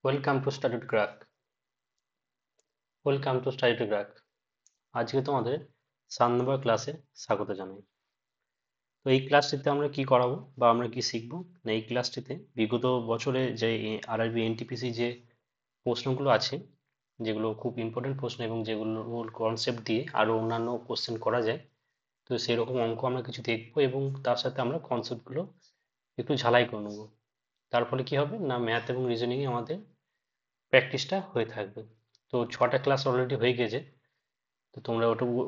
Welcome to study to crack. Welcome to study to crack. আজকে তোমাদের 7 নম্বর ক্লাসে স্বাগত জানাই। তো এই ক্লাসটিতে আমরা কি করাবো বা আমরা কি শিখবো না, এই ক্লাসটিতে বিগত বছরে যে আরআরবি এনটিপিসি যে প্রশ্নগুলো আছে, যেগুলো খুব ইম্পর্টেন্ট প্রশ্ন এবং যেগুলোর কনসেপ্ট দিয়ে আরো অন্যান্য কোশ্চেন করা যায়, তো সেরকম অঙ্ক আমরা কিছু দেখবো এবং তার সাথে আমরা কনসেপ্টগুলো একটু ঝালাই করে নেবো। তার ফলে কি হবে না, ম্যাথ এবং রিজনিং এ আমাদের প্র্যাকটিসটা হয়ে থাকবে। তো 6টা ক্লাস অলরেডি হয়ে গেছে, তো তোমরা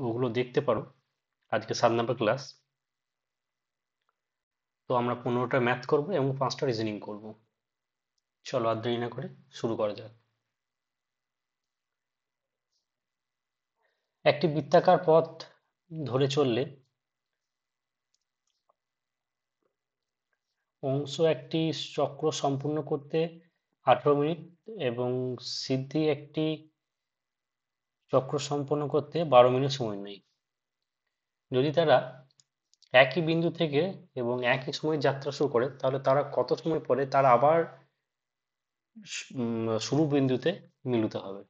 ওগুলো দেখতে পারো। আজকে 7 নম্বর ক্লাস। তো আমরা 15টা ম্যাথ করব এবং 5টা রিজনিং করব। চলো আর দেরি না করে শুরু করা যাক। একটি বৃত্তাকার পথ ধরে চললে অংশ একটি চক্র সম্পূর্ণ করতে 18 মিনিট এবং সিদ্ধি একটি চক্র সম্পন্ন করতে 12 মিনিট সময় নেয়। যদি তারা একই বিন্দু থেকে এবং একই সময় যাত্রা শুরু করে, তাহলে তারা কত সময় পরে তারা আবার শুরু বিন্দুতে মিলিত হবে।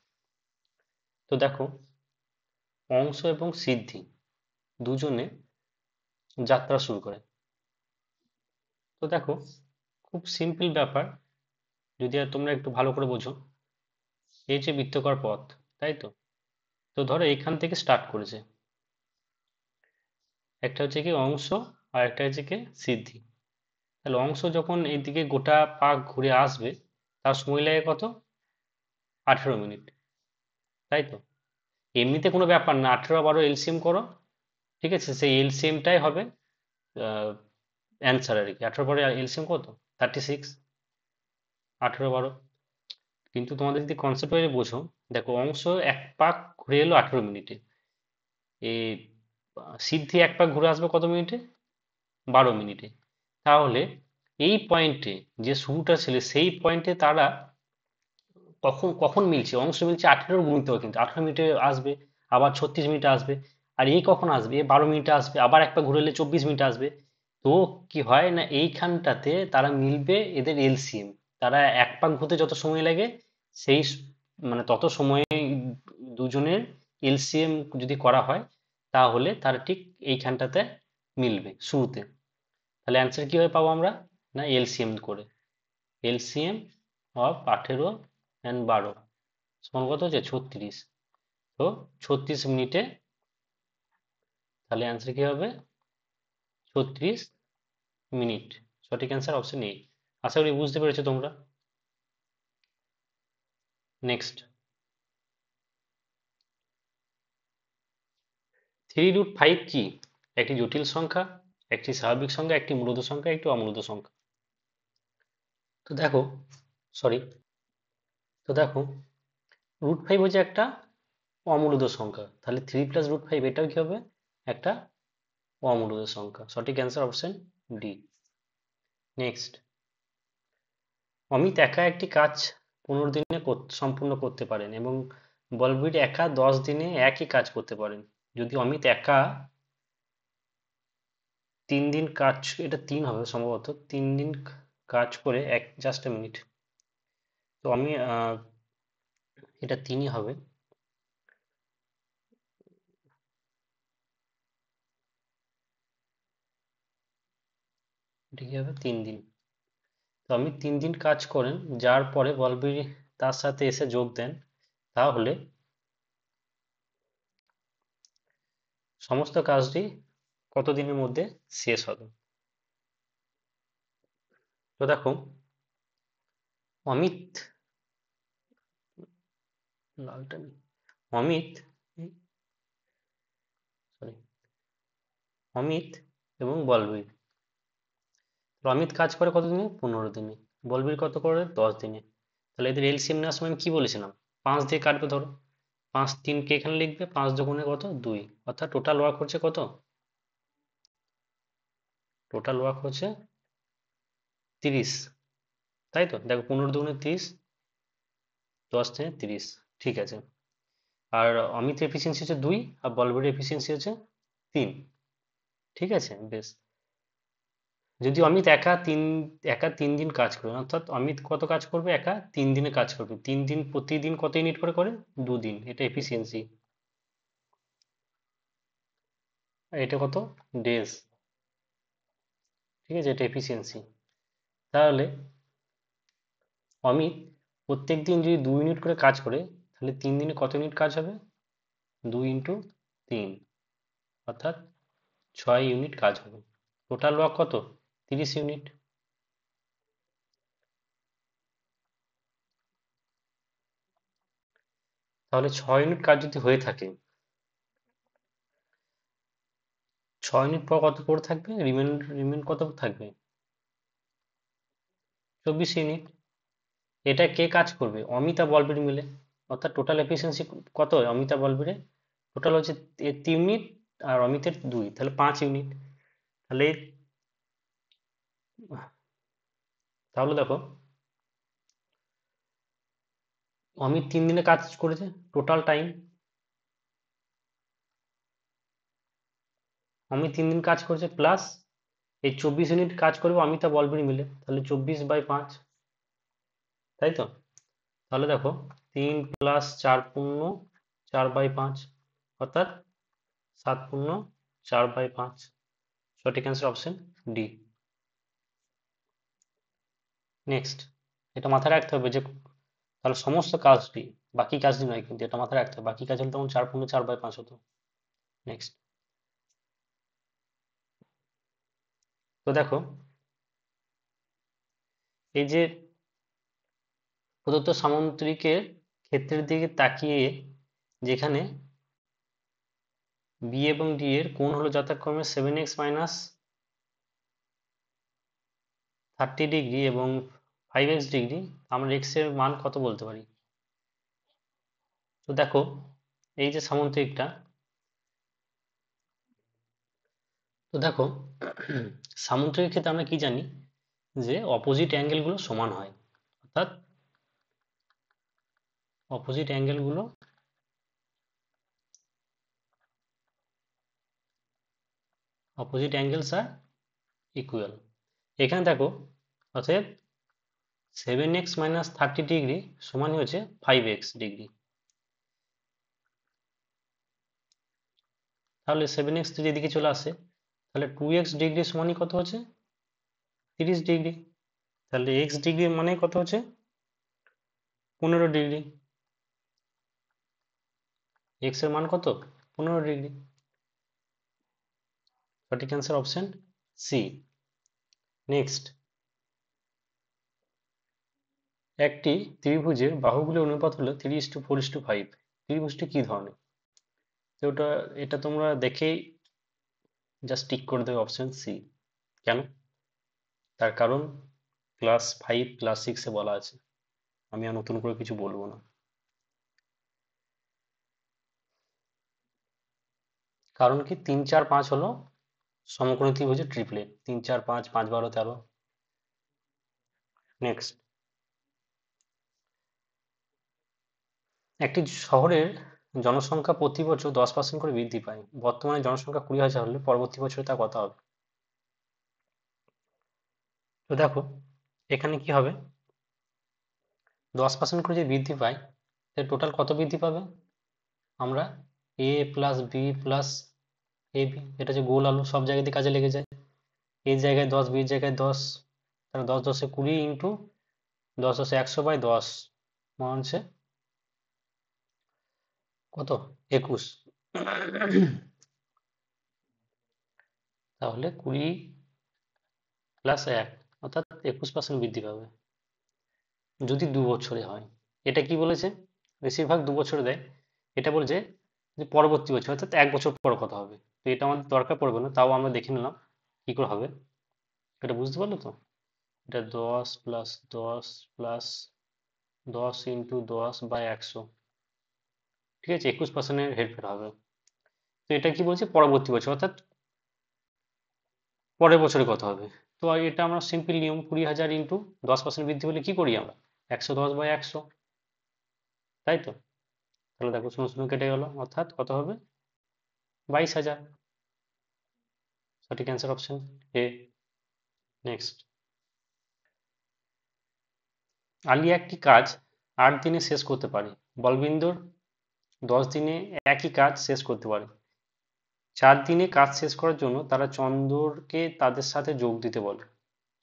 তো দেখো, অংশ এবং সিদ্ধি দুজনে যাত্রা শুরু করে। তো দেখো, খুব সিম্পল ব্যাপার, যদি আর তোমরা একটু ভালো করে বোঝো। এই যে বৃত্তাকার পথ, তাই তো। তো ধরো এখান থেকে স্টার্ট করেছে, একটা হচ্ছে কি অংশ আর একটা হচ্ছে কি সিদ্ধি। তাহলে অংশ যখন এইদিকে গোটা পাক ঘুরে আসবে, তার সময় লাগে কত? 18 মিনিট, তাই তো। এমনিতে কোনো ব্যাপার না, 18 12 এলসিএম করো, ঠিক আছে, সেই এলসিএমটাই হবে অ্যান্সার আর কি। 18 এলসিএম কত? 36। 18 12, কিন্তু তোমাদের যদি কনসেপ্ট ওয়াইজ বোঝো, দেখো অংশ এক পাক ঘুরে এলো 18 মিনিটে, এই সিদ্ধি এক পাক ঘুরে আসবে কত মিনিটে? 12 মিনিটে। তাহলে এই পয়েন্টে যে শুরুটা ছিল, সেই পয়েন্টে তারা কখন কখন মিলছে? অংশ মিলছে 18 গুণিত, কিন্তু 18 মিনিটে আসবে, আবার 36 মিনিটে আসবে, আর এই কখন আসবে? 12 মিনিটে আসবে, আবার এক পাক ঘুরে এলে 24 মিনিটে আসবে। তো কি হয় না, এইখানটাতে তারা মিলবে এদের এলসিএম। তারা এক পাক ঘুরতে যত সময় লাগে, সেই মানে তত সময়ে দুজনের এলসিএম যদি করা হয়, তাহলে তারা ঠিক এইখানটাতে মিলবে শুরুতে। তাহলে অ্যান্সার কিভাবে পাবো আমরা? না, এলসিএম করে। এলসিএম অফ 18 and 12 সমান কত হচ্ছে? 36। তো 36 মিনিটে, তাহলে অ্যান্সার কি হবে? 36 মিনিট। সঠিক অ্যান্সার অপশন এ। আশা করি বুঝতে পেরেছো তোমরা। নেক্সট, 3√5 কি? একটি জটিল সংখ্যা, একটি স্বাভাবিক সংখ্যা, একটি মূলদ সংখ্যা, একটি অমূলদ সংখ্যা। তো দেখো, সরি, তো দেখো, √5 হচ্ছে একটা অমূলদ সংখ্যা, তাহলে 3 + √5 এটাও কি হবে? একটা অমূলদ সংখ্যা। সঠিক answer option D. Next, Amit একা একটি কাজ 15 দিনে সম্পূর্ণ করতে পারেন এবং বলবীর একা 10 দিনে একই কাজ করতে পারেন। যদি অমিত একা 3 দিন কাজ, এটা 3 হবে সম্ভবত, 3 দিন কাজ করে জাস্ট এ মিনিট। তো আমি এটা 3ই হবে। এটা কি হবে? 3 দিন। তো আমি 3 দিন কাজ করেন, যার পরে বলবীর তার সাথে এসে যোগ দেন, তাহলে সমস্ত কাজটি কত দিনের মধ্যে শেষ হবে? তো দেখো, অমিত, লালটা নেই। অমিত, সরি, অমিত এবং বলবীর। তো অমিত কাজ করে কত দিনে? 15 দিনে। বলবীর কত করে? 10 দিনে। তাহলে এদের এলসিএম নেওয়ার সময় আমি কি বলেছিলাম? 5 দিয়ে কাটবে ধরো। 5 3 কে এখানে লিখবে, 5 দুগুণে কত? 2। অর্থাৎ টোটাল ওয়ার্ক হচ্ছে কত? টোটাল ওয়ার্ক হচ্ছে 30। তাই তো, দেখো 15 দুগুণে 30, 10 থেকে 30। ঠিক আছে। আর অমিত এফিসিয়েন্সি হচ্ছে 2, আর বলবীর এফিসিয়েন্সি হচ্ছে 3। ঠিক আছে, বেশ। যদি অমিত একা 3 দিন কাজ করবে, অর্থাৎ অমিত কত কাজ করবে, একা 3 দিনে কাজ করবে, 3 দিন প্রতিদিন কত ইউনিট করে করে 2 দিন, এটা এফিসিয়েন্সি। এটা কত, ডেজ, ঠিক আছে, এটা এফিসিয়েন্সি। তাহলে অমিত প্রত্যেক দিন যদি 2 ইউনিট করে কাজ করে, তাহলে 3 দিনে কত ইউনিট কাজ হবে, 2 × 3, অর্থাৎ 6 ইউনিট কাজ হবে। টোটাল ওয়ার্ক কত, 30 ইউনিট। তাহলে 6 ইউনিট কাজ যদি হয়ে থাকে, 6 ইউনিট পর কত পড়ে থাকবে, রিমেন কত থাকবে, 24 ইউনিট। এটা কে কাজ করবে, অমিতা বলবীর মিলে, অর্থাৎ টোটাল এফিসিয়েন্সি কত অমিতা বলবীরে, টোটাল হচ্ছে 3 ইউনিট, আর অমিতের 2, তাহলে 5 ইউনিট। তাহলে তাহলে দেখো, অমিত 3 দিনে কাজ করেছে, টোটাল টাইম, অমিত 3 দিন কাজ করেছে প্লাস এই 24 ইউনিট কাজ করবে অমিতা বলবীর মিলে, তাহলে 24/5, তাই তো। তাহলে দেখো, 3 + 4 × 4/5, অর্থাৎ 7 × 4/5, সঠিক অ্যান্সার অপশন ডি। নেক্সট, এটা মাথায় রাখতে হবে যে তাহলে সমস্ত কাজটি, বাকি কাজটি নয়, কিন্তু এটা মাথায় রাখতে হবে, বাকি কাজ হলে তখন 4 × 4/5 হতো। নেক্সট, তো দেখো, এই যে প্রদত্ত সামুদ্রিকের ক্ষেত্রের দিকে তাকিয়ে, যেখানে বি এবং ডি এর কোণ হলো যথাক্রমে 7x - 30 ডিগ্রি এবং 5x ডিগ্রি, আমরা এক্স এর মান কত বলতে পারি। তো দেখো, এই যে সামুদ্রিকটা, তো দেখো সামুদ্রিকের ক্ষেত্রে আমরা কি জানি, যে অপোজিট অ্যাঙ্গেলগুলো সমান হয়, অর্থাৎ অপোজিট অ্যাঙ্গেলগুলো অপোজিট অ্যাঙ্গেলস আর ইকুয়াল। এখানে দেখো, অতএব 7x - 30 ডিগ্রি সমান হচ্ছে 5x ডিগ্রি। তাহলে 7x যদি এদিকে চলে আসে, তাহলে 2x ডিগ্রি সমানই কত হচ্ছে, 30 ডিগ্রি। তাহলে x ডিগ্রি মানে কত হচ্ছে, 15 ডিগ্রি। x এর মান কত, 15 ডিগ্রি। সঠিক অ্যান্সার অপশন সি। নেক্সট, একটি ত্রিভুজের বাহুগুলির অনুপাত হলো 3:4:5, ত্রিভুজটি কি ধরনের। তো এটা তোমরা দেখেই জাস্ট টিক করে দেবে অপশন সি। কেন, তার কারণ ক্লাস 5 ক্লাস 6-এ বলা আছে, আমি আর নতুন করে কিছু বলবো না। কারণ কি, 3, 4, 5 হলো সমকোণী ত্রিভুজের ট্রিপলেট, 3, 4, 5, 5, 12, 13। নেক্সট, একটি শহরের জনসংখ্যা প্রতি বছর 10% করে বৃদ্ধি পায়, বর্তমানে জনসংখ্যা 20,000 হলে পরবর্তী বছরে তা কত হবে। তো দেখো, এখানে কি হবে, 10% করে যদি বৃদ্ধি পায়, তাহলে টোটাল কত বৃদ্ধি পাবে, আমরা a + b + ab, এটা যে গোল আলু সব জায়গাতে কাজে লেগে যায়, এ জায়গায় 10, বি জায়গায় 10, তাহলে 10×10=20, ইন্টু 10×10=100/10, মান হচ্ছে কত, 21। তাহলে 20 + 1, অর্থাৎ 21% বৃদ্ধি পাবে যদি 2 বছরে হয়। এটা কি বলেছে, বেশিরভাগ 2 বছরে দেয়। এটা বলছে যে পরবর্তী বছর, অর্থাৎ 1 বছর পর কথা হবে। তো এটা আমাদের দরকার পড়বে না, তাও আমরা দেখে নিলাম কি করে হবে। এটা বুঝতে পারলো তো, এটা 10 + 10 + 10 × 1000, ঠিক আছে, 21%-এর হেরফের হবে। তো এটা কি বলছে, পরবর্তী বছর, অর্থাৎ পরের বছরে কত হবে। তো এটা আমরা সিম্পল নিয়ম, 20,000 ইন্টু 10% বৃদ্ধি হলে কি করি আমরা, 110/100, তাই তো। তাহলে দেখো, 0 0 কেটে গেল, অর্থাৎ কত হবে, 22,000। সঠিক answer option A. Next, Ali একটি কাজ 8 দিনে শেষ করতে পারে, বলবিন্দর 10 দিনে একই কাজ শেষ করতে পারে। 4 দিনে কাজ শেষ করার জন্য তারা চন্দরকে তাদের সাথে যোগ দিতে বলে।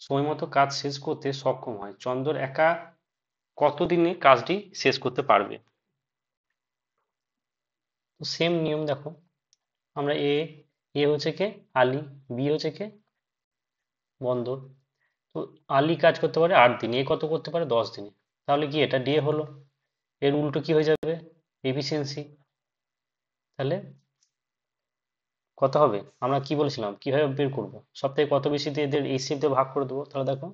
সময়মতো কাজ শেষ করতে সক্ষম হয়। চন্দর একা কত দিনে কাজটি শেষ করতে পারবে? তো সেম নিয়ম দেখো, আমরা এ হচ্ছে কে আলী, বি হচ্ছে কে বন্দর। তো আলী কাজ করতে পারে 8 দিনে, এ কত করতে পারে 10 দিনে, তাহলে কি এটা ডে হলো। এর উল্টো কি হয়ে যাবে, এফিসিয়েন্সি। তাহলে কত হবে, আমরা কি বলেছিলাম কিভাবে বের করব, সবথেকে কত বেশি দিয়ে এদের এই শেপ দিয়ে ভাগ করে দেবো। তাহলে দেখো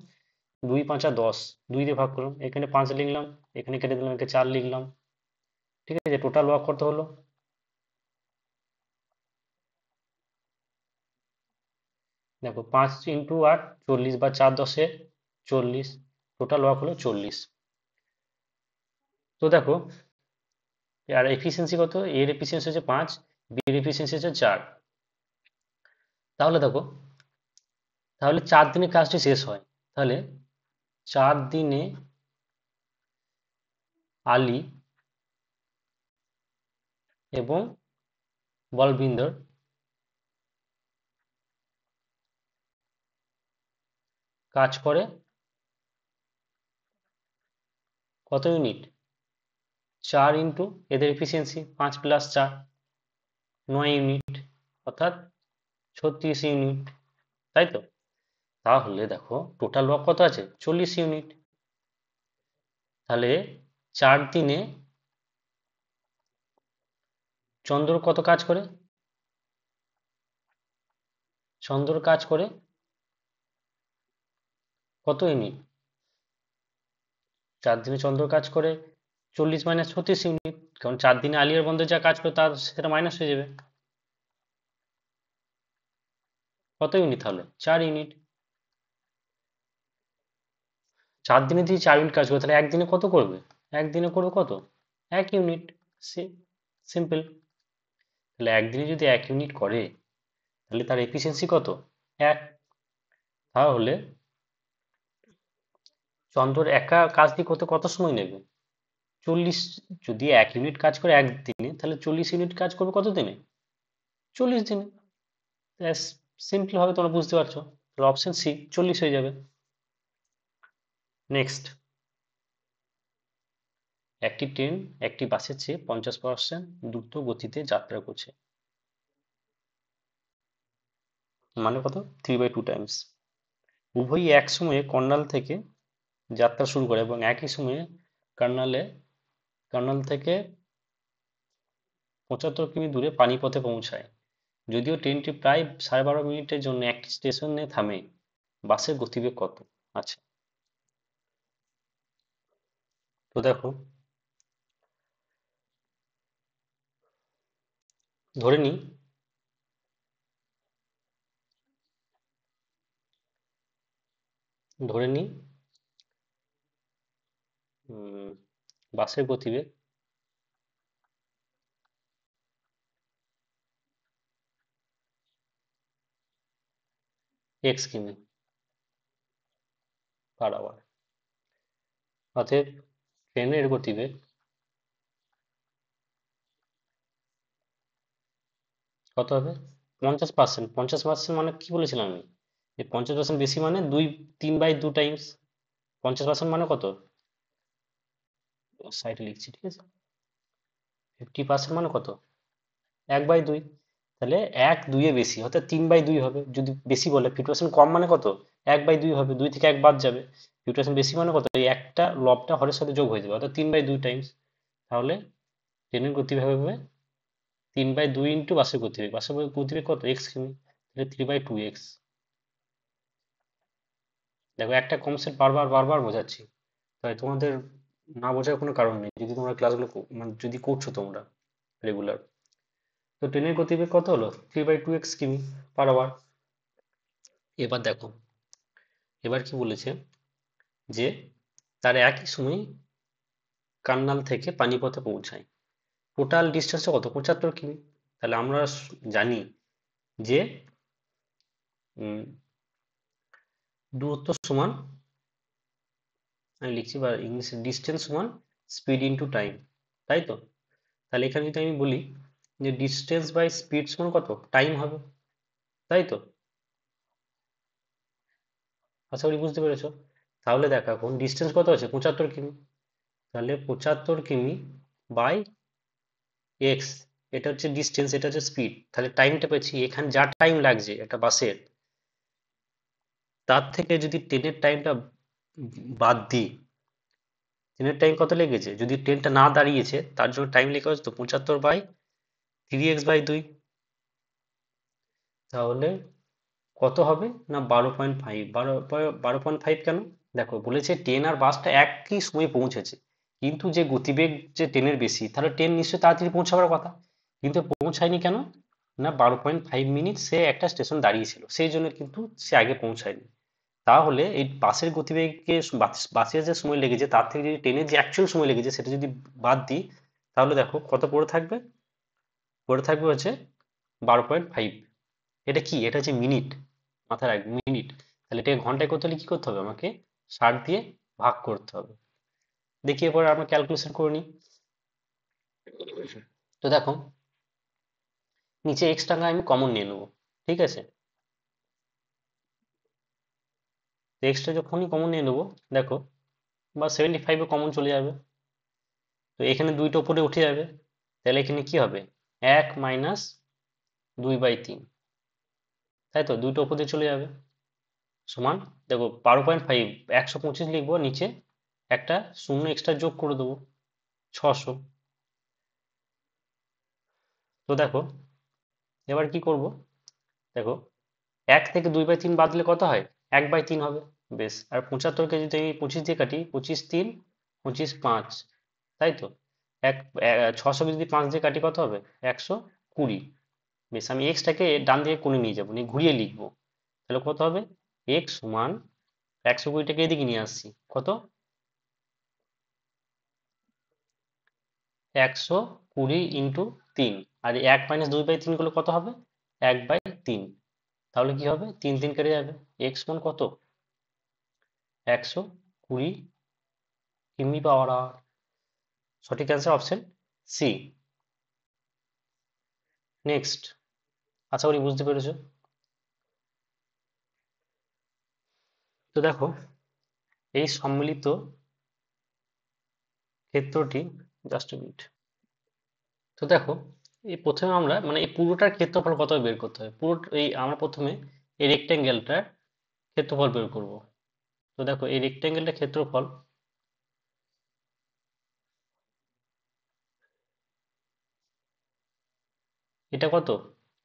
2 5 10, 2 দিয়ে ভাগ করলাম, এখানে 5 লিখলাম, এখানে কেটে দিলাম, এখানে 4 লিখলাম। ঠিক আছে, টোটাল ওয়ার্ক কত হলো, দেখো 5 × 8 40, বা 4 × 10 40, টোটাল ওয়ার্ক হলো 40। তো দেখো, আর এফিসিয়েন্সি কত, এর এফিসিয়েন্সি হচ্ছে 5, বি এর এফিসিয়েন্সি হচ্ছে 4। তাহলে দেখো, তাহলে 4 দিনে কাজটি শেষ হয়। তাহলে 4 দিনে আলী এবং বলবিন্দর কাজ করে কত ইউনিট, 4 ইন্টু এদের এফিসিয়েন্সি 5 + 4, 9 ইউনিট, অর্থাৎ 36 ইউনিট, তাই তো। তাহলে দেখো টোটাল ওয়ার্ক কত আছে, 40 ইউনিট। তাহলে 4 দিনে চন্দ্র কত কাজ করে, চন্দ্র কাজ করে কত ইউনিট, 4 দিনে চন্দ্র কাজ করে 40 - 36 ইউনিট, কারণ 4 দিনে আলিয়ার বন্ধে যা কাজ করে তার সেটা মাইনাস হয়ে যাবে। কত ইউনিট, তাহলে 4 ইউনিট। 4 দিনে যদি 4 ইউনিট কাজ করে, তাহলে একদিনে কত করবে, একদিনে করবে কত, 1 ইউনিট। সিম্পল। তাহলে একদিনে যদি 1 ইউনিট করে, তাহলে তার এফিসিয়েন্সি কত, 1। তাহলে চন্দ্রর একা কাজটি করতে কত সময় নেবে, 40। যদি 1 ইউনিট কাজ করে একদিনে, তাহলে 40 ইউনিট কাজ করবে কত দিনে, 40 দিনে। সিম্পল ভাবে তোমরা বুঝতে পারছো, তাহলে অপশন সি 40 হয়ে যাবে। নেক্সট, একটি ট্রেন একটি বাসের চেয়ে 50% দ্রুত গতিতে যাত্রা করছে, মানে কত, 3/2 টাইমস। উভয়ই এক সময়ে কর্নাল থেকে যাত্রা শুরু করে এবং একই সময়ে কার্নালে কার্নাল থেকে 75 কিমি দূরে পানিপথে পৌঁছায়। যদিও ট্রেনটি প্রায় 12.5 মিনিটের জন্য একটি স্টেশনে থামে, বাসের গতিবেগ কত। আচ্ছা, তো দেখো, ধরে নিই ধরে নিই বাসের গতিবেগ x কিমি/আওয়ার। অতএব ট্রেনের গতিবেগ কত হবে, 50%। 50% মানে কি বলেছিলাম আমি, যে 50% বেশি মানে 3/2 টাইমস। 50% মানে কত, সাইডে লিখছি, ঠিক আছে। 50% মানে কত, 1/2। তাহলে 1/2 বেশি, অর্থাৎ 3/2 হবে। যদি বেশি বলে, 50% কম মানে কত, 1/2 হবে, 2 থেকে 1 বাদ যাবে। 50% বেশি মানে কত, এই একটা লবটা হরের সাথে যোগ হয়ে যাবে, অর্থাৎ 3/2 টাইমস। তাহলে ট্রেনের গতিবেগ হবে 3/2 ইন্টু বাসের গতিবেগ। বাসের গতিবেগ কত, x কিমি, তাহলে 3/2x। দেখো, একটা কনসেপ্ট বারবার বারবার বোঝাচ্ছি, তাই তোমাদের না বোঝার কোনো কারণ নেই, যদি তোমরা ক্লাসগুলো মানে যদি করছো তোমরা রেগুলার। তো ট্রেনের গতিবেগ কত হলো, 3/2x কিমি/আওয়ার। এবার দেখো, এবার কি বলেছে, যে তার একই সময় কান্নাল থেকে পানিপথে পৌঁছায়, টোটাল ডিস্টেন্সটা কত, 75 কিমি। তাহলে আমরা জানি যে দূরত্ব সমান, আমি লিখছি বা ইংলিশে ডিস্টেন্স সমান স্পিড ইনটু টাইম, তাই তো? তাহলে এখানে যদি আমি বলি যে ডিস্টেন্স বাই স্পিড সমান কত, টাইম হবে, তাই তো? আশা করি বুঝতে পেরেছো। তাহলে দেখো এখন ডিস্টেন্স কত আছে, 75 কিমি। তাহলে 75 কিমি বাই এক্স, এটা হচ্ছে ডিস্টেন্স, এটা হচ্ছে স্পিড। তাহলে টাইমটা পেয়েছি, এখানে যা টাইম লাগছে একটা বাসের, তার থেকে যদি ট্রেনের টাইমটা বাদ দিই, ট্রেনের টাইম কত লেগেছে, যদি ট্রেনটা না দাঁড়িয়েছে তার জন্য টাইম লেগে হচ্ছে তো 75/3x/2। তাহলে কত হবে না 12.5। 12.5 কেন, দেখো বলেছে ট্রেন আর বাসটা একই সময় পৌঁছেছে, কিন্তু যে গতিবেগ যে ট্রেনের বেশি, তাহলে ট্রেন নিশ্চয়ই তাড়াতাড়ি পৌঁছাবার কথা, কিন্তু পৌঁছায়নি কেন, না 12.5 মিনিট সে একটা স্টেশন দাঁড়িয়েছিল, সেই জন্য কিন্তু সে আগে পৌঁছায়নি। তাহলে এই বাসের গতিবেগকে বাসের যে সময় লেগেছে তার থেকে যদি ট্রেনের যে অ্যাকচুয়াল সময় লেগেছে সেটা যদি বাদ দিই, তাহলে দেখো কত পড়ে থাকবে, পড়ে থাকবে হচ্ছে 12.5। এটা কি, এটা হচ্ছে মিনিট, মাথায় রাখবে মিনিট। তাহলে এটাকে ঘন্টায় করতে হলে কি করতে হবে, আমাকে 60 দিয়ে ভাগ করতে হবে। দেখি এরপর আমরা ক্যালকুলেশন করে নিই। তো দেখো নিচে এক্স টাকা আমি কমন নিয়ে নেবো, ঠিক আছে? তো এক্সটা যখনই কমন নিয়ে নেবো, দেখো বা 75-এ কমন চলে যাবে, তো এখানে দুইটা উপরে উঠে যাবে, তাহলে এখানে কি হবে, 1 - 2/3, তাই তো? দুইটা উপর দিয়ে চলে যাবে, সমান, দেখো 12.5, 125 লিখবো, নিচে একটা শূন্য এক্সট্রা যোগ করে দেবো, 600। তো দেখো এবার কি করব, দেখো 1 থেকে 2/3 বাদ দিলে কত হয়, 1/3 হবে। বেশ, আর 75কে যদি আমি 25 দিয়ে কাটি, 25×3 25×5, তাই তো? 600কে যদি 5 দিয়ে কাটি কত হবে, 120। বেশ, আমি এক্সটাকে ডান দিকে কোণে নিয়ে যাবো, নিয়ে ঘুরিয়ে লিখবো, তাহলে কত হবে, এক্স সমান 120টাকে এদিকে নিয়ে আসছি, কত, 120 × 3, আর 1 - 2/3 করলে কত হবে, 1/3। তাহলে কি হবে, 3 3 কেটে যাবে, এক্স সমান কত, 120 কিমি পাওয়ার আওয়ার। সঠিক অ্যান্সার অপশন সি। নেক্সট, আশা করি বুঝতে পেরেছো। তো দেখো এই সম্মিলিত ক্ষেত্রটি, জাস্ট মিনিট। তো দেখো এই প্রথমে আমরা মানে এই পুরোটার ক্ষেত্রফল কত বের করতে হবে, পুরো এই আমরা প্রথমে এই রেক্ট্যাঙ্গেলটার ক্ষেত্রফল বের করব। তো দেখো এই রেক্ট্যাঙ্গেলটার ক্ষেত্রফল, এটা কত,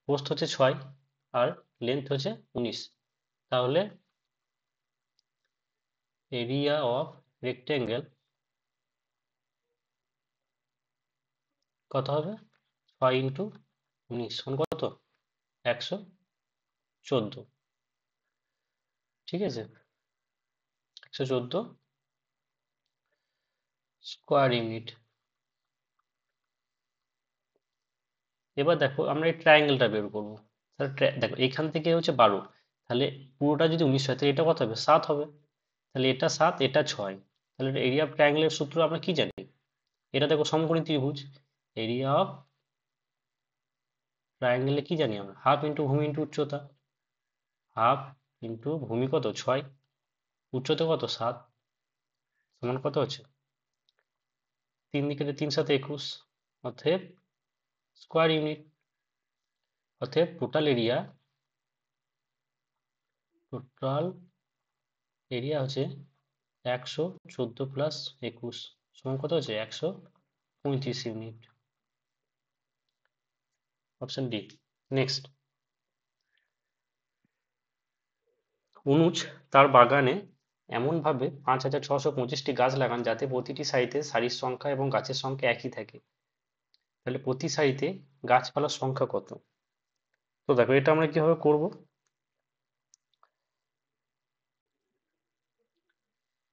প্রস্থ হচ্ছে 6 আর লেন্থ হচ্ছে 19। তাহলে এরিয়া অফ রেক্ট্যাঙ্গেল কত হবে, 6 × 19 সমান কত, 114, ঠিক আছে? 114 স্কোয়ার ইউনিট। এবার দেখো আমরা এই ট্রায়াঙ্গেলটা বের করবো। তাহলে দেখো এখান থেকে হচ্ছে 12, তাহলে পুরোটা যদি 19 হয় তাহলে এটা কত হবে, 7 হবে। তাহলে এটা 7, এটা 6। তাহলে এরিয়া অফ ট্রায়াঙ্গেলের সূত্র আমরা কি জানি, এটা দেখো সমকোণী ত্রিভুজ, এরিয়া অফ ট্রায়াঙ্গেলে কি জানি আমরা, হাফ ইন্টু ভূমি ইন্টু উচ্চতা, হাফ ইন্টু ভূমি কত 6, উচ্চতা কত 7, সমান কত হচ্ছে 3 দিকে 3×7 = 21, অতএব স্কোয়ার ইউনিট, অতএব টোটাল এরিয়া হচ্ছে 114 + 21 সমান কত হচ্ছে 135 ইউনিট। Option D. নেক্সট, অনুজ তার বাগানে এমনভাবে 5625টি গাছ লাগান যাতে প্রতিটি সারিতে সারির সংখ্যা এবং গাছের সংখ্যা একই থাকে। তাহলে প্রতি সারিতে গাছপালার সংখ্যা কত? তো দেখো এটা আমরা কিভাবে করব,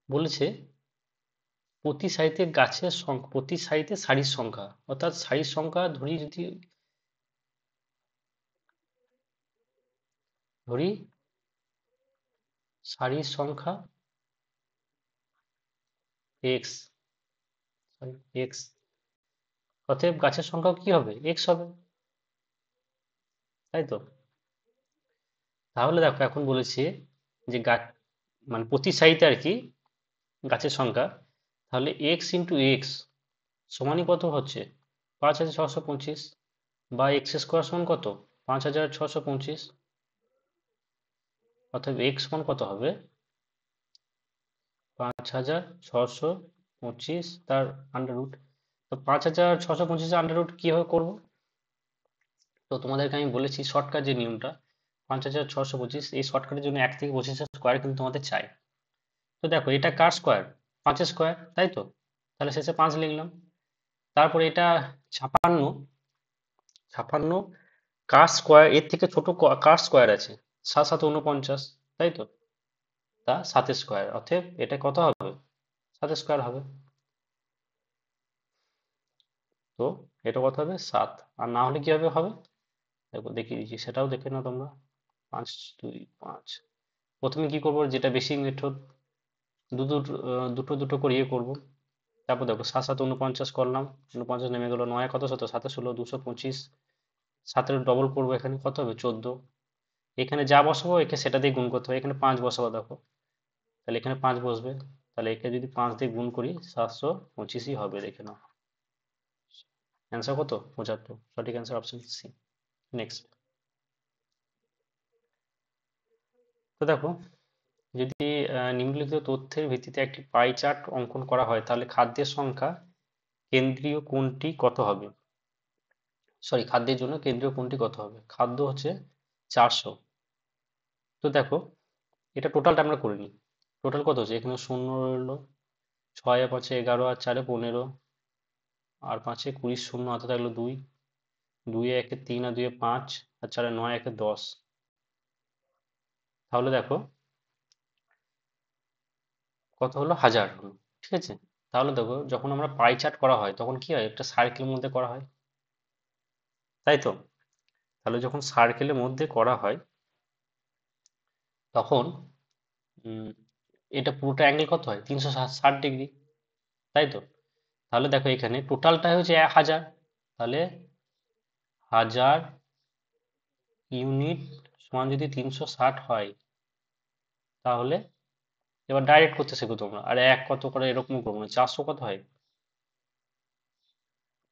বলেছে প্রতি সারিতে গাছের সংখ্যা, প্রতি সারিতে সারির সংখ্যা, অর্থাৎ সারির সংখ্যা ধরি, যদি ধরি সারির সংখ্যা এক্স, এক্স, অতএব গাছের সংখ্যাও কি হবে, এক্স হবে, তাই তো? তাহলে দেখো এখন বলেছি যে গাছ মানে প্রতি সারিতে আর কি গাছের সংখ্যা, তাহলে এক্স ইন্টু এক্স সমানই কত হচ্ছে, 5625, বা এক্স স্কোয়ার সমান কত, 5625, অর্থাৎ এক্স সমান কত হবে, 5625 তার আন্ডার রুট। তো 5625 আন্ডার রুট কিভাবে করবো, তো তোমাদেরকে আমি বলেছি শর্টকাট যে নিয়মটা, 5625 এই শর্টকাটের জন্য 1 থেকে 25 স্কোয়ার কিন্তু তোমাদের চাই। তো দেখো এটা কার স্কোয়ার, 5 স্কোয়ার, তাই তো? তাহলে শেষে 5 লিখলাম। তারপরে এটা 56, 56 কার স্কোয়ার, এর থেকে ছোট কার স্কোয়ার আছে, 7 7 49, তাই তো? তা 7 স্কোয়ার, অতএব এটা কত হবে, 7 স্কোয়ার হবে। তো এটা কত হবে, 7। আর না হলে কিভাবে হবে, দেখো দেখিয়ে দিচ্ছি, সেটাও দেখে নাও তোমরা। 5 2 5, প্রথমে কি করবো, যেটা বেসিক মেথড, দুটো দুটো দুটো করে ইয়ে করবো। তারপর দেখো 7 7 49 করলাম, 49 নেমে গেল, 9 কত শত, 7 16 225, 7-এর ডবল করবো, এখানে কত হবে 14। এখানে যা বসাবো একে সেটা দিয়ে গুণ করতে হবে, এখানে 5 বসাবো দেখো, তাহলে এখানে 5 বসবে, তাহলে একে যদি 5 দিয়ে গুণ করি 725ই হবে, দেখে নাও। অ্যান্সার কত, 75, সঠিক অ্যান্সার অপশন সি। নেক্সট। তো দেখো যদি নিম্নলিখিত তথ্যের ভিত্তিতে একটি পাই চার্ট অঙ্কন করা হয় তাহলে খাদ্যের সংখ্যা কেন্দ্রীয় কোণটি কত হবে, সরি খাদ্যের জন্য কেন্দ্রীয় কোণটি কত হবে, খাদ্য হচ্ছে 400। তো দেখো এটা টোটালটা আমরা করে নিই, টোটাল কত হচ্ছে, এখানে শূন্য রইলো, 6 আর 5 11 আর 4 15, আর 5 20, শূন্য হাতে থাকলো 2, 2 1 3 আর 2 5, আর 4 9 1 10। তাহলে দেখো কত হলো, 1000 হলো, ঠিক আছে? তাহলে দেখো যখন আমরা পাই চার্ট করা হয় তখন কি হয়, একটা সার্কেলের মধ্যে করা হয়, তাই তো? তাহলে যখন সার্কেলের মধ্যে করা হয় তখন উম, এটা পুরোটা অ্যাঙ্গেল কত হয়, 360 ডিগ্রি, তাই তো? তাহলে দেখো এখানে টোটালটা হচ্ছে 1000, তাহলে 1000 ইউনিট সমান যদি 360 হয়, তাহলে এবার ডাইরেক্ট করতে শেখো তোমরা, আর এক কত করে এরকম করবো না, 400 কত হয়,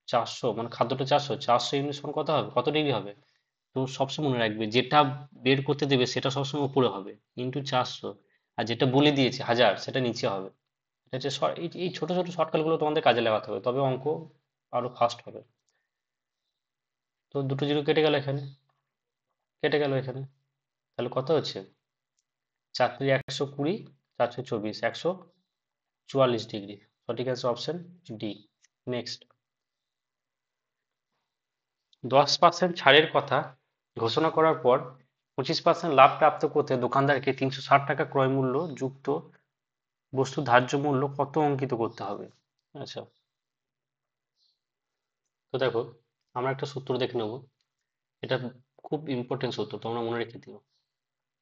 400 মানে খাদ্যটা 400, 400 ইউনিট সমান কত হবে, কত ডিগ্রি হবে। তো সবসময় মনে রাখবে যেটা বের করতে দেবে সেটা সবসময় উপরে হবে, ইন্টু 400, আর যেটা বলে দিয়েছে 1000 সেটা নিচে হবে। এটা হচ্ছে এই ছোট ছোট শর্টকাট গুলো তোমাদের কাজে লাগাতে হবে, তবে অঙ্ক আরো ফাস্ট হবে। তো দুটো জিরো কেটে গেল এখানে, কেটে গেল এখানে, তাহলে কত হচ্ছে, 4 × 120, 4 × 24, 144 ডিগ্রি, সঠিক আছে অপশন ডি। নেক্সট। 10% ছাড়ের কথা ঘোষণা করার পর 25% লাভ প্রাপ্ত করতে দোকানদারকে 360 টাকা ক্রয় মূল্য যুক্ত বস্তুর ধার্য মূল্য কত অঙ্কিত করতে হবে। আচ্ছা, তো দেখো আমরা একটা সূত্র দেখে নেব, এটা খুব ইম্পর্টেন্ট সূত্র, তোমরা মনে রেখে দিও।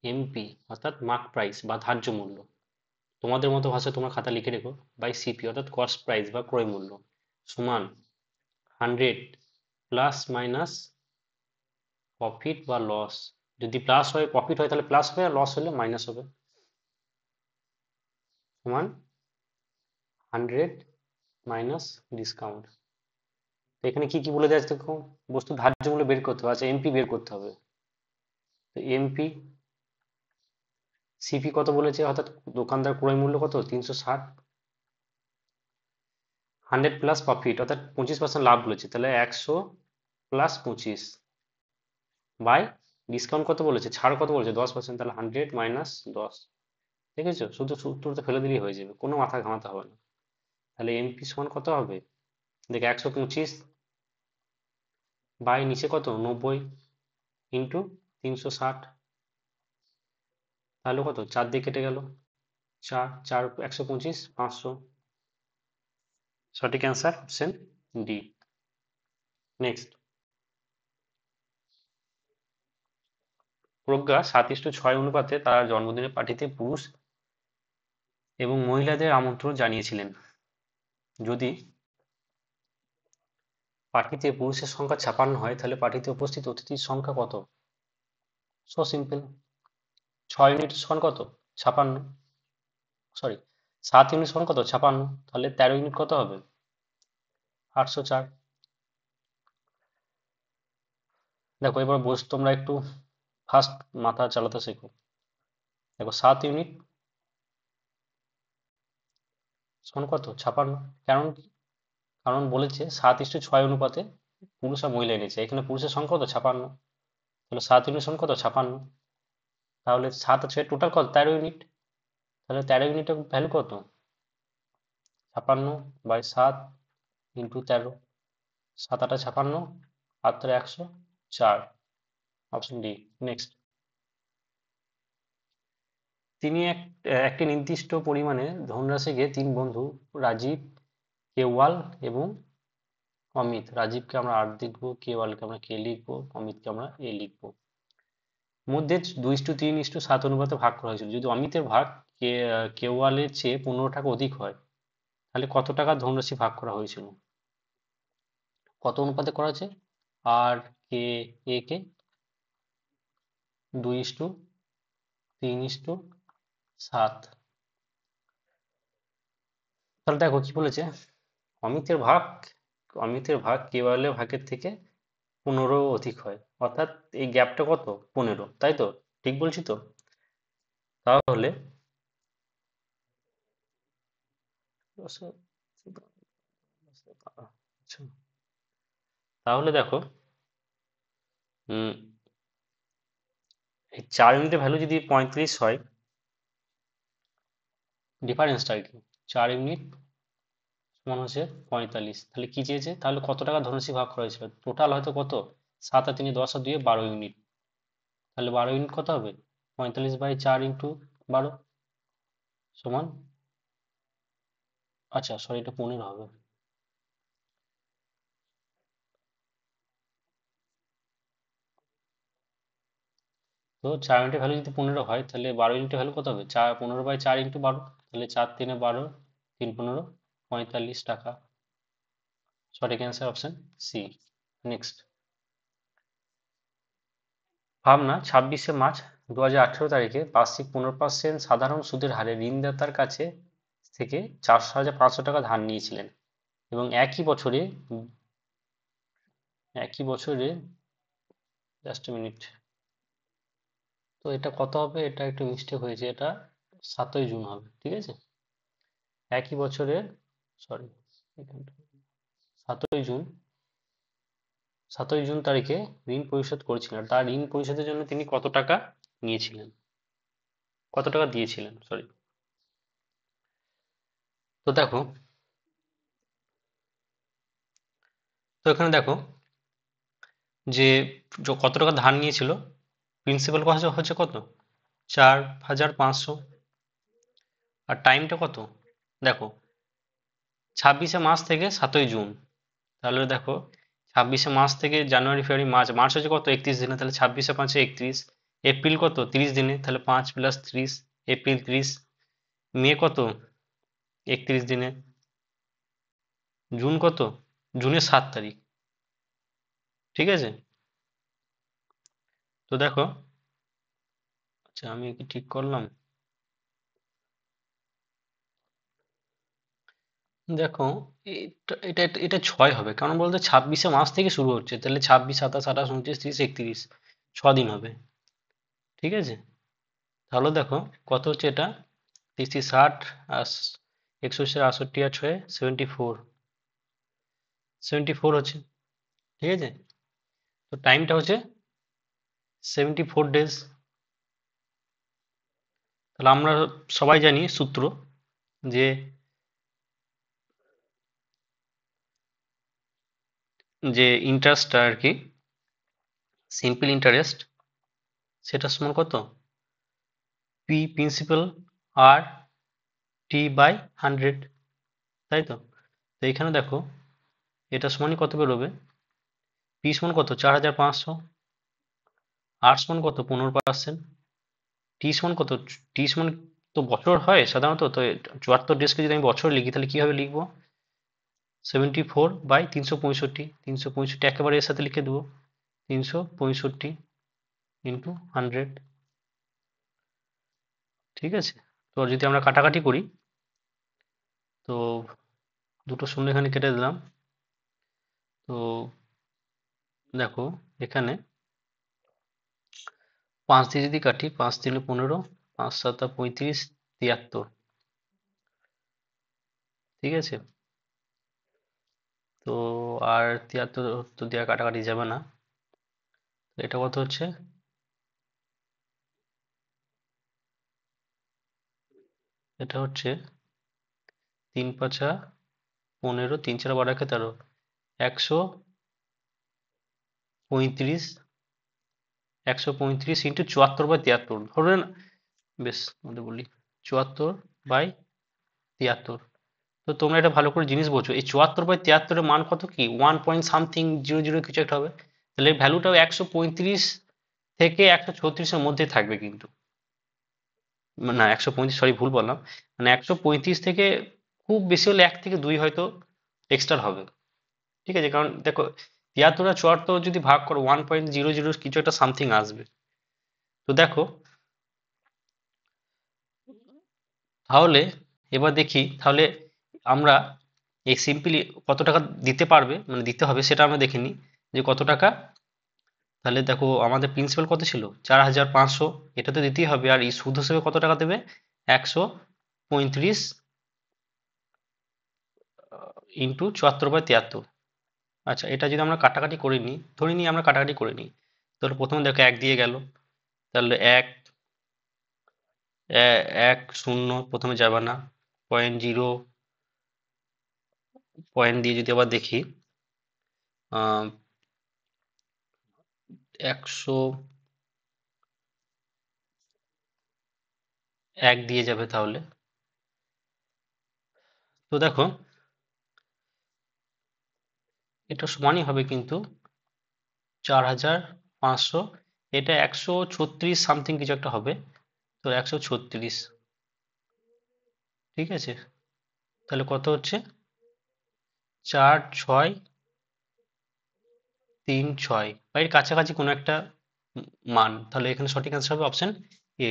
এমপি অর্থাৎ মার্ক প্রাইস বা ধার্য মূল্য, তোমাদের মতো ভাষায় তোমরা খাতা লিখে রেখো, বাই সিপি অর্থাৎ কস্ট প্রাইস বা ক্রয় মূল্য, সমান 100 প্লাস মাইনাস প্রফিট বা লস, যদি প্লাস হয় প্রফিট হয় তাহলে প্লাস হবে, আর লস হলে মাইনাস হবে, সমান 100 মাইনাস ডিসকাউন্ট। তো এখানে কি কি বলে যাচ্ছে দেখো, বস্তু ধার্য মূল্য বের করতে হবে, আচ্ছা এমপি বের করতে হবে। তো এমপি, সিপি কত বলেছে, অর্থাৎ দোকানদার ক্রয় মূল্য কত 360, 100 প্লাস প্রফিট অর্থাৎ 25% লাভ বলেছে, তাহলে 100 প্লাস 25, বাই ডিসকাউন্ট কত বলেছে, ছাড় কত বলেছে 10%, তাহলে 100 মাইনাস 10। দেখেছো, শুধু সূত্রটা ফেলে দিলেই হয়ে যাবে, কোনো মাথা ঘামাতে হবে না। তাহলে এমপি সমান কত হবে, দেখ 125 বাই নিচে কত 90 ইন্টু 360, তাহলে কত 4 দিয়ে কেটে গেল, 4 4 125 500, সঠিক অ্যান্সার অপশন ডি। নেক্সট। প্রজ্ঞা 7:6 অনুপাতে তার জন্মদিনের পার্টিতে পুরুষ এবং মহিলাদের আমন্ত্রণ জানিয়েছিলেন। যদি পার্টিতে পুরুষের সংখ্যা 56 হয় তাহলে পার্টিতে উপস্থিত অতিথির সংখ্যা কত? So simple. 6 ইউনিট সমান কত? 56। সরি, 7 ইউনিট সমান কত? 56। তাহলে 13 ইউনিট কত হবে? 804। দেখো এবার তোমরা একটু ফাস্ট মাথা চালাতে শেখো। দেখো 7 ইউনিট সমান কত? 56। কারণ কি? কারণ বলেছে 7:6 অনুপাতে পুরুষ আর মহিলা এনেছে, এখানে পুরুষের সংখ্যা কত? 56। তাহলে 7 ইউনিট সমান কত? 56। তাহলে 7 আর 6 টোটাল কত? 13 ইউনিট। তাহলে 13 ইউনিটের ভ্যালু কত? 56/7 ইন্টু 13। 7 8 56, 8 3 104। Option D. নেক্সট। তিনি একটি নির্দিষ্ট পরিমাণে ধনরাশিকে 3 বন্ধু রাজীব, কেওয়াল এবং অমিত, রাজীবকে আমরা আর লিখবো, কেওয়ালকে আমরা কে লিখবো, অমিতকে আমরা এ লিখবো, মধ্যে 2:3:7 অনুপাতে ভাগ করা হয়েছিল। যদি অমিতের ভাগ কেওয়ালের চেয়ে 15 টাকা অধিক হয় তাহলে কত টাকা ধনরাশি ভাগ করা হয়েছিল? কত অনুপাতে করা আছে? আর কে এ কে 2:3:7। তাহলে দেখো কি বলেছে, অমিতের ভাগ কেওয়ালের ভাগের থেকে 15 অধিক হয়, অর্থাৎ এই গ্যাপটা কত? 15, তাই তো? ঠিক বলছি তো? তাহলে আচ্ছা, তাহলে দেখো এই 4 ইউনিটের ভ্যালু যদি 35 হয়, ডিফারেন্সটা কি? 4 ইউনিট সমান হচ্ছে 45। তাহলে কি চেয়েছে? তাহলে কত টাকা ধনরাশি ভাগ করা হয়েছিল? টোটাল হয়তো কত? 7 আর 3 10 আর 2 12 ইউনিট। তাহলে 12 ইউনিট কত হবে? 45/4 ইন্টু 12 সমান, আচ্ছা সরি এটা 15 হবে। তো 4 ইউনিটের ভ্যালু যদি 15 হয় তাহলে 12 ইউনিটের ভ্যালু কত হবে? 15/4 ইন্টু 12। তাহলে 4 3 12, 3 15, 45 টাকা। সঠিক অ্যান্সার অপশন সি। নেক্সট। ভাবনা 26শে মার্চ 2018 তারিখে বার্ষিক 15% সাধারণ সুদের হারে ঋণদাতার কাছে থেকে 4,500 টাকা ধার নিয়েছিলেন এবং একই বছরে জাস্ট মিনিট, তো এটা কত হবে? এটা একটু মিস্টেক হয়েছে, এটা 7ই জুন হবে, ঠিক আছে? একই বছরে, সরি, 7ই জুন 7ই জুন তারিখে ঋণ পরিশোধ করেছিলেন। তার ঋণ পরিশোধের জন্য তিনি কত টাকা নিয়েছিলেন, কত টাকা দিয়েছিলেন, সরি। তো দেখো, তো এখানে দেখো যে কত টাকা ধার নিয়েছিল, প্রিন্সিপাল হচ্ছে কত? 4,500। আর টাইমটা কত? দেখো 26শে মার্চ থেকে 7ই জুন, তাহলে দেখো 26শে মার্চ থেকে জানুয়ারি ফেব্রুয়ারি মার্চ, মার্চ হচ্ছে কত? 31 দিনে, তাহলে 26/5 31। এপ্রিল কত? 30 দিনে, তাহলে 5 + 30, এপ্রিল 30। মে কত? 31 দিনে। জুন কত? জুনের 7 তারিখ, ঠিক আছে? তো দেখো, আচ্ছা আমি কি ঠিক করলাম? দেখো এটা এটা এটা 6 হবে, কারণ বলতে 26শে মার্চ থেকে শুরু হচ্ছে, তাহলে 26 27 28 29 30 31, 6 দিন হবে, ঠিক আছে? তাহলে দেখো কত হচ্ছে এটা, 30 60 আর 61 68 আর 6 74 হচ্ছে, ঠিক আছে? তো টাইমটা হচ্ছে 74 ডেজ। তাহলে আমরা সবাই জানি সূত্র, যে ইন্টারেস্টটা আর কি, সিম্পল ইন্টারেস্ট, সেটা সমান কত? পি প্রিন্সিপাল আর T/100, তাই তো? তো এখানে দেখো এটা সমানই কত বেরোবে? পি সমান কত? 4,500 আর সমান কত 15%, টি সমান কত, টি সমান তো বছর হয় সাধারণত, তো 74 ডেজকে যদি আমি বছর লিখি তাহলে কিভাবে লিখবো, 74/365, 365 একেবারে এর সাথে লিখে দেবো, 365 ইন্টু 100। ঠিক আছে, তো যদি আমরা কাটাকাটি করি, তো দুটো শূন্য এখানে কেটে দিলাম, তো দেখো এখানে 5 দিয়ে যদি কাটি, 5×3 = 15, 5×7 = 35, 73। ঠিক আছে, তো আর 73 তো দেওয়া কাটাকাটি যাবে না, তো এটা কত হচ্ছে, এটা হচ্ছে 3×5 = 15, 3×4 = 13, 135, 135 ইন্টু 74/73 ধরেন, বেশ আমাদের বলি 74/73। তো তোমরা এটা ভালো করে জিনিস বোঝো, এই 74/73 মান কত, কি 1 পয়েন্ট সামথিং 00 কিছু একটা হবে, তাহলে ভ্যালুটাও 135 থেকে 136-এর মধ্যে থাকবে কিন্তু, না 135, সরি ভুল বললাম, মানে 135 থেকে খুব বেশি হলে 1 থেকে 2 হয়তো এক্সট্রা হবে। ঠিক আছে, কারণ দেখো 73 আর 74 যদি ভাগ করো 1.00 কিছু একটা সামথিং আসবে। তো দেখো, তাহলে এবার দেখি, তাহলে আমরা এই সিম্পলি কত টাকা দিতে পারবে, মানে দিতে হবে সেটা আমরা দেখে নিই, যে কত টাকা। তাহলে দেখো আমাদের প্রিন্সিপাল কত ছিল, 4,500, এটা তো দিতেই হবে, আর এই সুদ হিসেবে কত টাকা দেবে, 135 ইন্টু 74/73। আচ্ছা, এটা যদি আমরা কাটাকাটি করে নিই, ধরে নিই আমরা কাটাকাটি করে নিই, তাহলে প্রথমে দেখো 1 দিয়ে গেল, তাহলে 1 শূন্য প্রথমে যাবে না, 0.0 পয়েন্ট দিয়ে যদি আবার দেখি, 101 দিয়ে যাবে, তাহলে তো দেখো এটা সমানই হবে কিন্তু 4,500, এটা 136 সামথিং কিছু একটা হবে, তো 136। ঠিক আছে, তাহলে কত হচ্ছে, 4,6,3,6 বা এর কাছাকাছি কোনো একটা মান, তাহলে এখানে সঠিক অ্যান্সার হবে অপশন এ।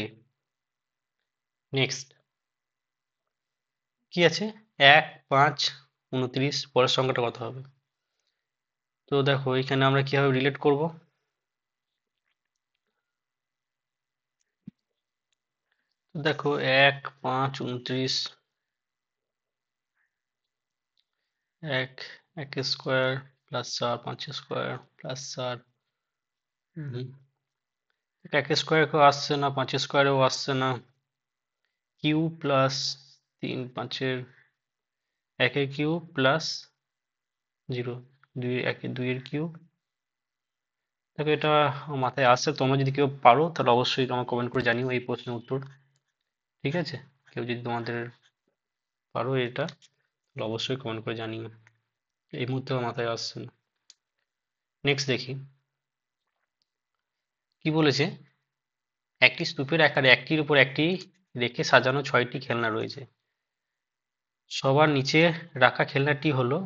নেক্সট কি আছে, 1,5,29, পরের সংখ্যাটা কত হবে, তো দেখো এখানে আমরা কিভাবে রিলেট করব, তো দেখো 1,5,29, 1 1 স্কোয়ার প্লাস 4 5 স্কোয়ার প্লাস 4, এক স্কোয়ারেও আসছে না, 5 স্কোয়ারেও আসছে না, কিউ প্লাস 3 5-এর, 1-এর কিউ প্লাস 0, 2 1 2-এর কিউ। দেখো এটা মাথায় আসছে, তোমরা যদি কেউ পারো তাহলে অবশ্যই তোমার কমেন্ট করে জানিও এই প্রশ্নের উত্তর। ঠিক আছে, কেউ যদি তোমাদের পারো এটা, তাহলে অবশ্যই কমেন্ট করে জানিও, এই মুহূর্তে আমার মাথায় আসছে না। নেক্সট দেখি কি বলেছে, একটি স্তূপের আকারে একটির উপর একটি রেখে সাজানো 6টি খেলনা রয়েছে, সবার নিচে রাখা খেলনাটি হলো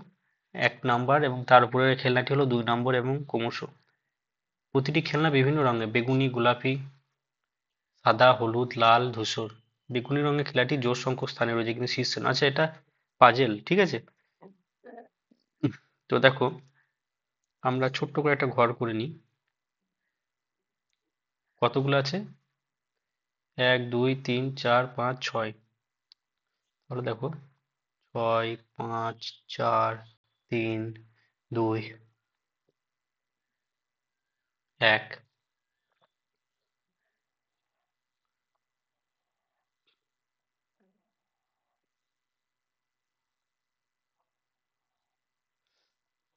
1 নাম্বার এবং তার উপরের খেলনাটি হলো 2 নম্বর এবং ক্রমশ। প্রতিটি খেলনা বিভিন্ন রঙের, বেগুনি, গোলাপি, সাদা, হলুদ, লাল, ধূসর। বেগুনি রঙের খেলাটি জোড় সংখ্যক স্থানে রয়েছে কিন্তু শীর্ষে না। আচ্ছা, এটা পাজেল, ঠিক আছে। তো দেখো আমরা ছোট্ট করে একটা ঘর করে নিই, কতগুলো আছে, 1 2 3 4 5 6, তাহলে দেখো 6 5 4 3 2 1।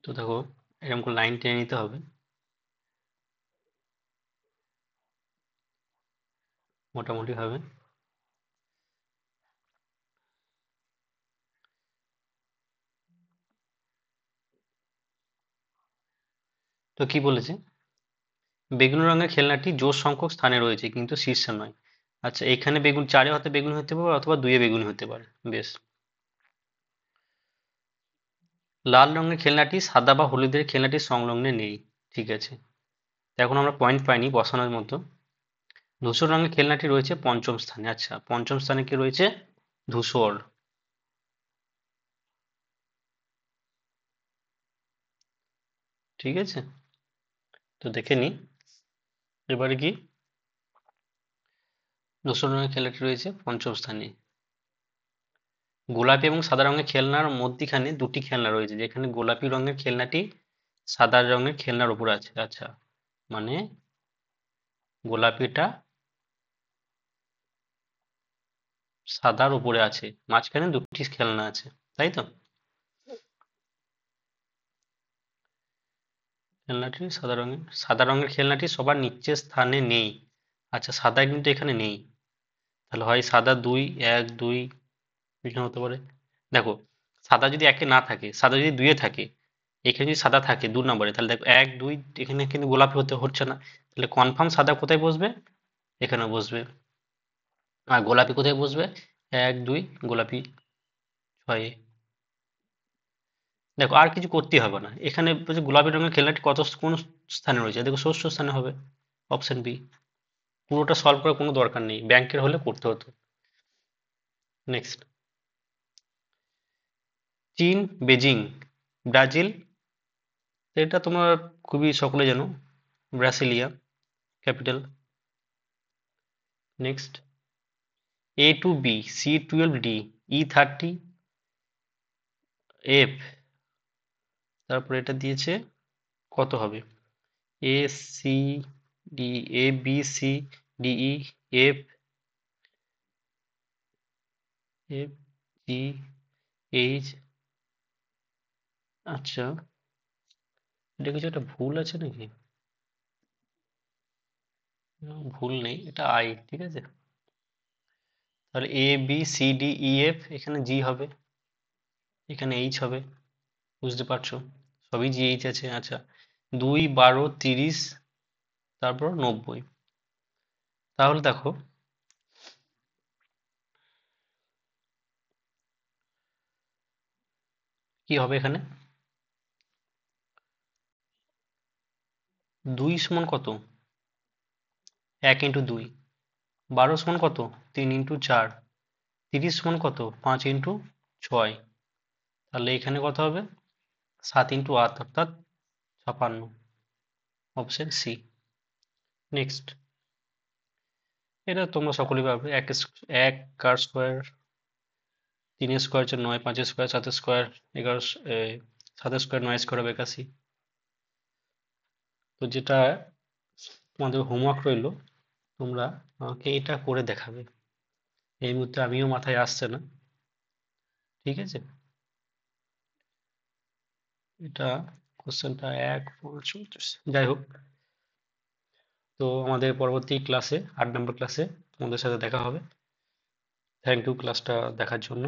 তো দেখো এরকম করে লাইন টেনে নিতে হবে মোটামুটি ভাবে। তো কি বলেছে, বেগুনি রঙের খেলনাটি জোড় সংখ্যক স্থানে রয়েছে কিন্তু শীর্ষে নয়। আচ্ছা, এখানে বেগুন 4-এ হতে বেগুন হতে পারে অথবা 2-এ বেগুন হতে পারে। বেশ। লাল রঙের খেলনাটি সাদা বা হলুদের খেলনাটির সংলগ্নে নেই। ঠিক আছে, এখন আমরা পয়েন্ট পাইনি বসানোর মতো। ধূসর রঙের খেলনাটি রয়েছে পঞ্চম স্থানে। আচ্ছা, পঞ্চম স্থানে কি রয়েছে? ধূসর। ঠিক আছে, তো দেখে নি এবারে কি। ধূসর রঙের খেলনাটি রয়েছে পঞ্চম স্থানে। গোলাপি এবং সাদা রঙের খেলনার মধ্যিখানে দুটি খেলনা রয়েছে, যেখানে গোলাপি রঙের খেলনাটি সাদা রঙের খেলনার উপর আছে। আচ্ছা, মানে গোলাপিটা সাদার উপরে আছে, মাঝখানে দুটি খেলনা আছে, তাই তো? খেলনাটি সাদা রঙের খেলনাটি সবার নিচের স্থানে নেই। আচ্ছা, সাদা কিন্তু এখানে নেই, তাহলে হয় সাদা 2, 1, 2 এখানে হতে পারে। দেখো, সাদা যদি 1-এ না থাকে, সাদা যদি 2-এ থাকে, এখানে যদি সাদা থাকে 2 নম্বরে, তাহলে দেখো 1, 2 এখানে কিন্তু গোলাপি হচ্ছে না, তাহলে কনফার্ম সাদা কোথায় বসবে? এখানে বসবে। আর গোলাপি কোথায় বসবে? 1, 2 গোলাপি 6-এ। দেখো, আর কিছু করতে হবে না, এখানে বলছে গোলাপি রঙের খেলনাটি কোন স্থানে রয়েছে, দেখো ষষ্ঠ স্থানে হবে, অপশন বি। পুরোটা সলভ করার কোনো দরকার নেই, ব্যাংকের হলে করতে হতো। নেক্সট, চীন, বেজিং, ব্রাজিল, এটা তোমরা খুবই সকলে জানো, Brasilia capital. Next, A2B, C12D, E30F, তারপর এটা দিয়েছে কত হবে? A C D A B C D E F G H। আচ্ছা, এটা কিছু একটা ভুল আছে নাকি? ভুল নেই, এটা আই। ঠিক আছে, তাহলে A B C D E F, এখানে জি হবে, এখানে এইচ হবে। বুঝতে পারছো, সবই জি এইচ আছে। আচ্ছা, 2, 12, 30, তারপর 90। তাহলে দেখো কি হবে এখানে। 2 সমান কত? 1 ইন্টু 2। 12 সমান কত? 3 ইন্টু 4। 30 সমান কত? 5 ইন্টু 6। তাহলে এখানে কত হবে? 7 ইন্টু 8, অর্থাৎ 56। Option C. নেক্সট, এটা তোমরা সকলেই পারবে। এক কার স্কোয়ার, 3 স্কোয়ার হচ্ছে 9, 5 স্কোয়ার 7 স্কোয়ার 11, 7 স্কোয়ার 9 স্কোয়ার হবে 81। তো যেটা তোমাদের হোমওয়ার্ক রইলো, তোমরা আমাকে এটা করে দেখাবে। এই মুহূর্তে আমিও মাথায় আসছে না। ঠিক আছে, এটা কোশ্চেনটা 1, 5, 34, যাই হোক। তো আমাদের পরবর্তী ক্লাসে 8 নম্বর ক্লাসে তোমাদের সাথে দেখা হবে। থ্যাংক ইউ ক্লাসটা দেখার জন্য।